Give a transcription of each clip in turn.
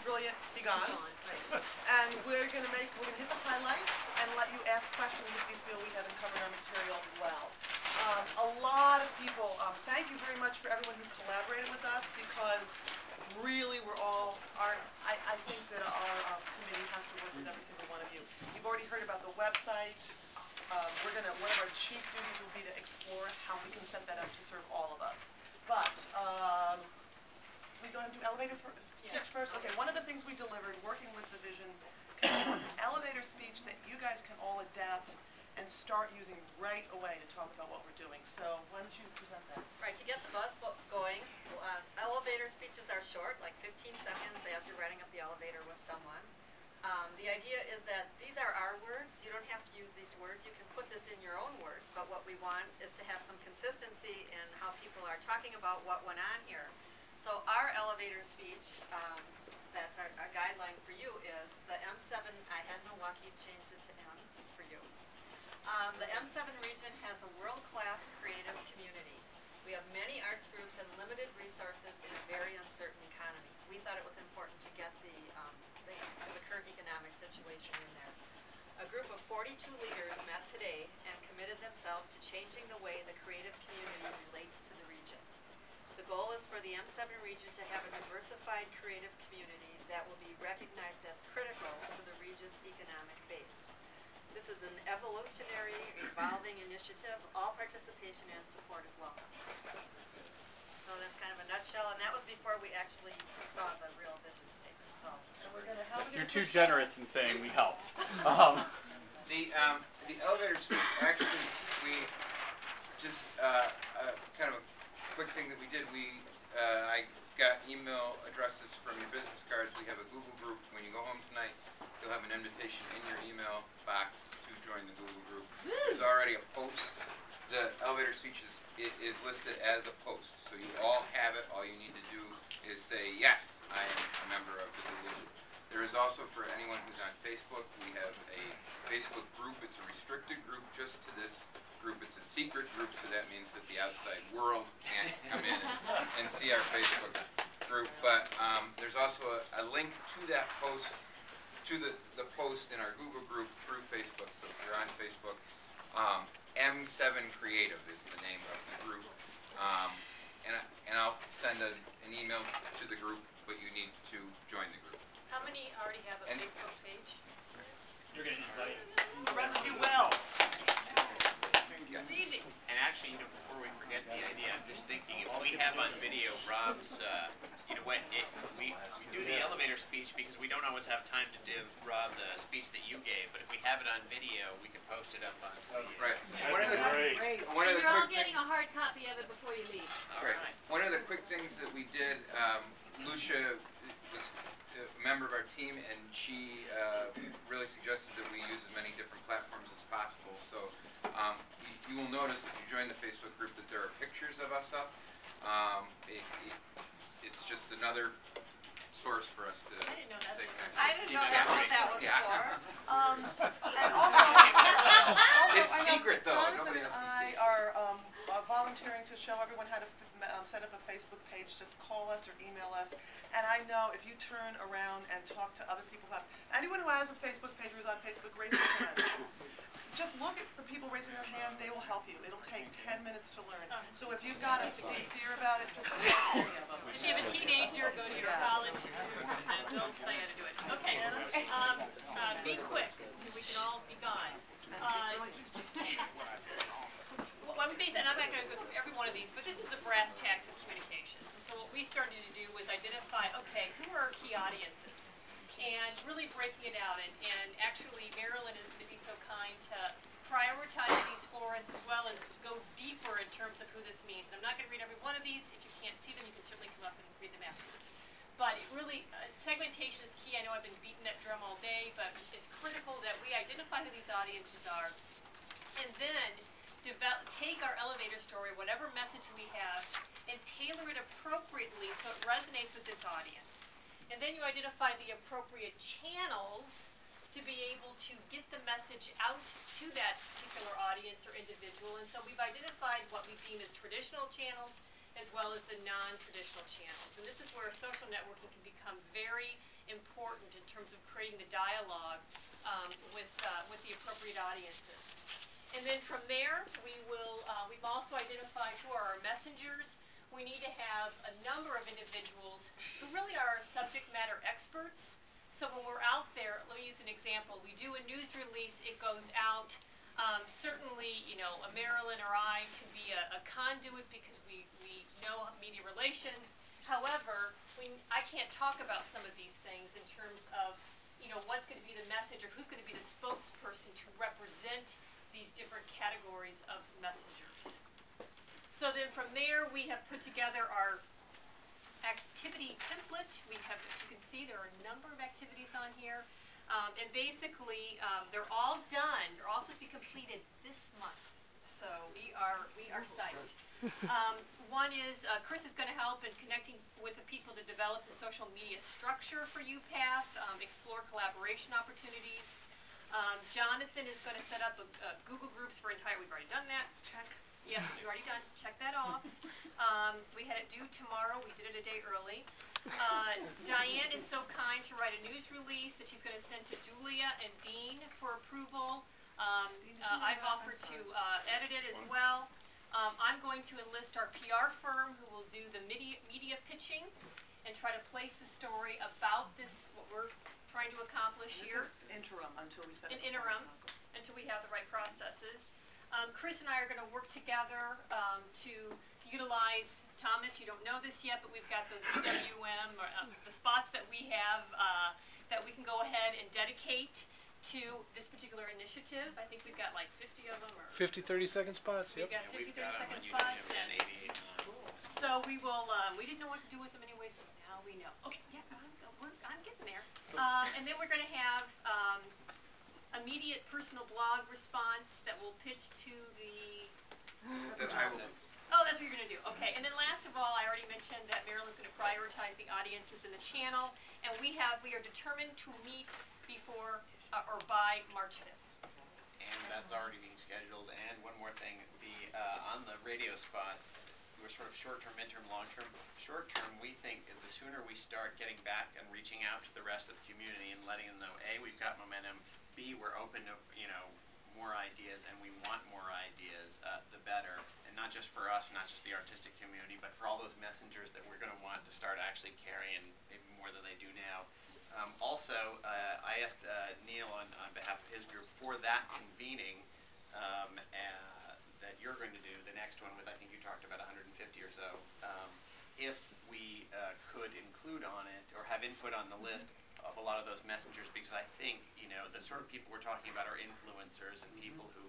Brilliant, be gone. And we're gonna hit the highlights and let you ask questions if you feel we haven't covered our material well. A lot of people, thank you very much for everyone who collaborated with us, because really I think that our committee has to work with every single one of you. You've already heard about the website. One of our chief duties will be to explore how we can set that up to serve all of us. But we going to do elevator speech first? Okay, one of the things we delivered working with the Vision Committee was an elevator speech that you guys can all adapt and start using right away to talk about what we're doing. So why don't you present that? Right, to get the buzz going, elevator speeches are short, like 15 seconds as you're riding up the elevator with someone. The idea is that these are our words. You don't have to use these words. You can put this in your own words, but what we want is to have some consistency in how people are talking about what went on here. So our elevator speech, that's our guideline for you, is the M7, I had Milwaukee changed it to M, just for you. The M7 region has a world-class creative community. We have many arts groups and limited resources in a very uncertain economy. We thought it was important to get the current economic situation in there. A group of 42 leaders met today and committed themselves to changing the way the creative community relates to the region. The goal is for the M7 region to have a diversified creative community that will be recognized as critical to the region's economic base. This is an evolutionary, evolving initiative. All participation and support is welcome. So that's kind of a nutshell, and that was before we actually saw the real vision statement. So we're going to help. You're too generous in saying we helped. The elevator speech, actually, we just kind of a quick thing that we did. I got email addresses from your business cards. We have a Google group. When you go home tonight, you'll have an invitation in your email box to join the Google group. There's already a post. The elevator speech is listed as a post, so you all have it. All you need to do is say, yes, I am a member of the Google group. There is also, for anyone who's on Facebook, we have a Facebook group. It's a restricted group just to this group. It's a secret group, so that means that the outside world can't come in and see our Facebook group. But there's also a link to that post, to the post in our Google group through Facebook. So if you're on Facebook, M7 Creative is the name of the group. And I'll send an email to the group, but you need to join the group. how many already have a Facebook page? You're going to decide. The rest of you will. It's easy. And actually, before we forget the idea, I'm just thinking, if we have on video Rob's, we do the elevator speech because we don't always have time to give Rob the speech that you gave, but if we have it on video, we can post it up on the... Right. You're all getting a hard copy of it before you leave. All right. One of the quick things that we did, Lucia was a member of our team, and she really suggested that we use as many different platforms as possible. So you will notice if you join the Facebook group that there are pictures of us up. It's just another source for us to I didn't know that's say I didn't know that's what that was for. And also, It's I know secret, though. Jonathan Nobody and else can I see. are volunteering to show everyone how to set up a Facebook page. Just call us or email us. And I know if you turn around and talk to other people who have, anyone who has a Facebook page or is on Facebook, raise their hand. Just look at the people raising their hand. They will help you. It'll take 10 minutes to learn. So if you've got a big fear about it, just call any of them. If you have a teenager, go to your college, and they'll tell you how to do it. Okay, be quick, so we can all be gone. And I'm not going to go through every one of these, but this is the brass tacks of communications. And so what we started to do was identify, okay, who are our key audiences? And really breaking it out. And actually, Marilyn is going to be so kind to prioritize these for us, as well as go deeper in terms of who this means. And I'm not going to read every one of these. If you can't see them, you can certainly come up and read them afterwards. But it really, segmentation is key. I know I've been beating that drum all day, but it's critical that we identify who these audiences are, and then take our elevator story, whatever message we have, and tailor it appropriately so it resonates with this audience. And then you identify the appropriate channels to be able to get the message out to that particular audience or individual. And so we've identified what we deem as traditional channels as well as the non-traditional channels. And this is where social networking can become very generating the dialogue with the appropriate audiences. And then from there, we will, we've also identified who are our messengers. We need to have a number of individuals who really are subject matter experts. So when we're out there, let me use an example. We do a news release, it goes out. Certainly, you know, a Marilyn or I can be a conduit because we know media relations. However, I can't talk about some of these things in terms of, you know, what's going to be the message or who's going to be the spokesperson to represent these different categories of messengers. So then from there, we have put together our activity template. We have, as you can see, there are a number of activities on here. And basically, they're all done. They're all supposed to be completed this month. So we are psyched. One is, Chris is going to help in connecting with the people to develop the social media structure for UPath, explore collaboration opportunities. Jonathan is going to set up Google Groups for entire, we've already done that. Check. Yes, we've already done, check that off. We had it due tomorrow, we did it a day early. Diane is so kind to write a news release that she's going to send to Julia and Dean for approval. I've offered to edit it as well. I'm going to enlist our PR firm who will do the media pitching and try to place the story about this, what we're trying to accomplish here. This is interim until we set up An interim, until we have the right processes. Chris and I are going to work together to utilize, Thomas, you don't know this yet, but we've got those UWM, the spots that we have that we can go ahead and dedicate to this particular initiative. I think we've got like 50 of them. Or 50 30-second spots, we've yep. got 50, We've got 30 second them on spots. YouTube and 88. So we will, we didn't know what to do with them anyway, so now we know. Okay, yeah, I'm getting there. And then we're going to have immediate personal blog response that will pitch to the... That I will. Oh, that's what you're going to do. Okay, and then last of all, I already mentioned that Marilyn's going to prioritize the audiences in the channel, and we are determined to meet before or by March 5th. And that's already being scheduled. And one more thing, on the radio spots, we're sort of short-term, midterm, long-term. Short-term, we think the sooner we start getting back and reaching out to the rest of the community and letting them know, A, we've got momentum, B, we're open to, you know, more ideas and we want more ideas, the better. And not just for us, not just the artistic community, but for all those messengers that we're going to want to start actually carrying maybe more than they do now. Also, I asked Neil on behalf of his group for that convening that you're going to do, the next one with, I think you talked about 150 or so, if we could include on it or have input on the list of a lot of those messengers, because I think, you know, the sort of people we're talking about are influencers and people who,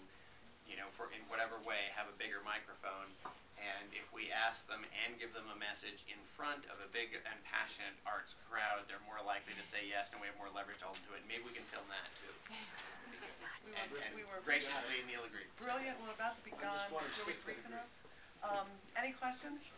you know, in whatever way have a bigger microphone, and if we ask them and give them a message in front of a big and passionate arts crowd, they're more likely to say yes, and we have more leverage all into it. Maybe we can film that too. And graciously, Neil agreed. Brilliant, we're about to be gone. Really brief enough. Any questions?